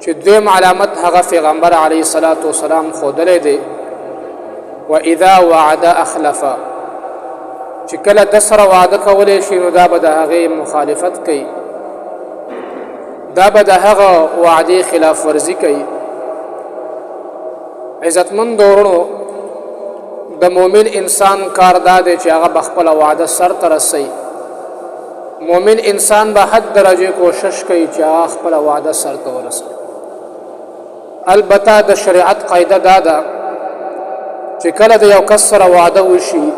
چې دویم علامت هغه پیغمبر علیه الصلاۃ والسلام ښودلی دی واذا وعد اخلف، چې کله د سره وعده کولی شي نو دا به د هغې مخالفت کوي، دا به د هغه وعدې خلاف ورزي کوي. عزتمند ورونو، د مؤمن انسان کار دا دی چې هغه بخپله وعده سر ته رسوي. مؤمن انسان به حد درجه کوشش کوي چې هغه خپله وعده سر ته ورسوي. البته د شریعت قاعده دا ده چې کله د یو کس سره وعده وشي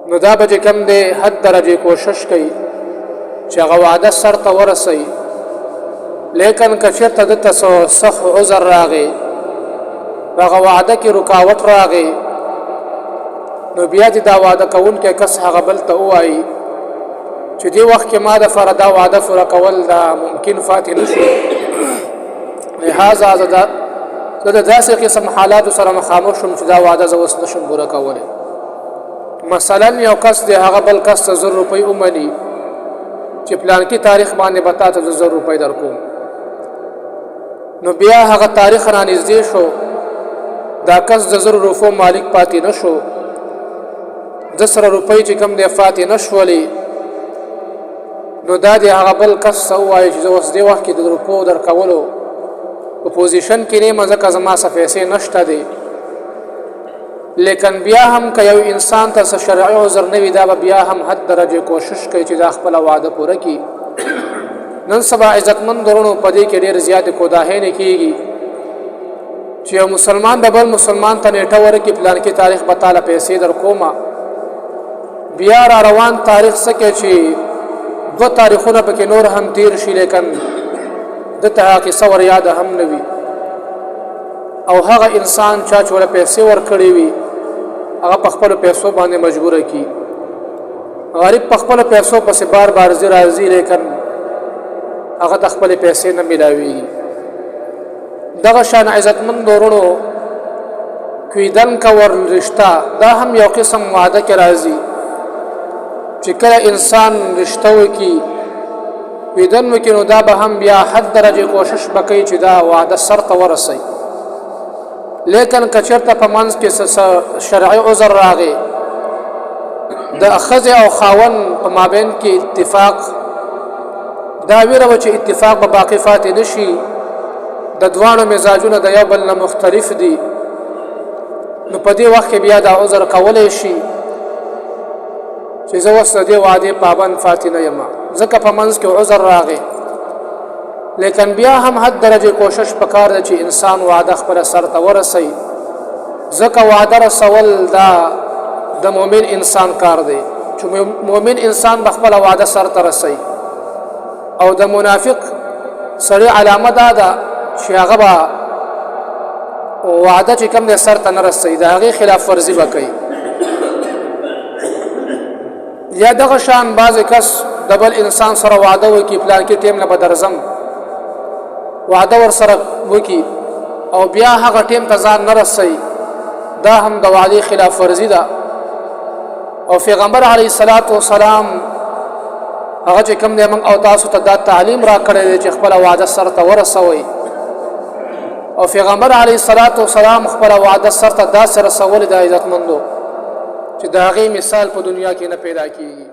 نو دا به چې کوم دی حد درجه کوشش کوي چې هغه وعده سر ته ورسوي. لیکن که چېرته دته سخت عذر راغی، هغه وعده کې رکاوټ راغی، نو بیا دې دا وعده کوونکی کس هغه بل ته ووایي چې دې وخت کې ما دپاره دا وعده پوره کول دا ممکن پاتې نه شو، لهذا زه د داسې قسم حالاتو سره مخامخ شوم چې دا وعده زه اوس نشم پوره کولی. مثلا یو کس دی هغه بل کس ته 1000 روپۍ ومني چې پلانکي تاریخ باندې به تا ته 1000 روپۍ در کوم، نو بیا هغه تاریخ را نږدې شو، دا کس د 1000 روپو مالک پاتې نه شو، 10 روپۍ چې کوم دی پاتې نه شولې، نو دا دی هغه بل کس ته ووایي چې زه اوس دې وخت کې د روپو درکولو په پوزیشن کې نه یم، ځکه زما څه پیسې نشته دی. لیکن بیا هم که یو انسان ته څه شرعي عذر نه وي، دا به بیا هم حد درجه کوشش کوي چې دا خپله وعده پوره کړي. نن سبا عزتمند ورونو په دې کې ډېر زیاتې کوتاهۍ کېږي چې یو مسلمان د بل مسلمان ته نیټه ورکړي پلانکي تاریخ به تاله پیسې در کومه، بیا را روان تاریخ څه کوي چې 2 تاریخونه پکې نور هم تیر شي، لیکن دته هغه قصه ور یاده هم نه وي، او هغه انسان چا چې ورله پیسې ورکړې وي هغه په خپلو پیسو باندې مجبوره کړي. غریب په خپلو پیسو پسې بار بار ځي راځي، لیکن هغه د خپلې پیسې نه میلاویږي. دغه شان عزتمند ورونو، کویدن کور رشته دا هم یو قسم وعده کې راځي چې کله انسان رشته وکړي کویدن وکړي نو دا به هم بیا حد درجه کوشش وکړي چې دا وعده سر ته ورسوي. لیکن که چېرته په منځ کې شرعي عذر راغی، د ښځې او خاوند په مابین کې اتفاق، دا ویره وه چې اتفاق به باقي پاتې نه شي، د دواړو مزاجونه د یو بل نه مختلف دي، نو په دې وخت کې بیا دا عذر کولی شي چې زه اوس د دې وعدې پابند پاتې نه یم، ځکه په منځ کې عذر راغی. لیکن بیا هم حد درجه کوشش پکار ده چې انسان وعده خپل سر ته ورسوي، ځکه وعده رسول دا د مؤمن انسان کار دی چې مؤمن انسان به خپل وعده سر ته رسوي. او د منافق سړي علامه دا ده چې هغه به وعده چې کوم دی سر ته نه رسوي، د هغې خلاف ورزي به کوي. یا دغه شان بعضې کس د بل انسان سره وعده وکړي پلانکي ټیم نه به درځم، وعده ور سره وکړي او بیا هغه ټیم ته ځان نه رسوي، دا هم د وعدې خلاف ورزي ده. او پیغمبر علیه الصلاۃ والسلام هغه چې کوم دی موږ او تاسو ته دا تعلیم را کړی دی چې خپله وعده سر ته ورسوئ، او پیغمبر علیه الصلاۃ والسلام خپله وعده سر ته داسې رسولې ده عزتمندو چې د هغې مثال په دنیا کې نه پیدا کېږي.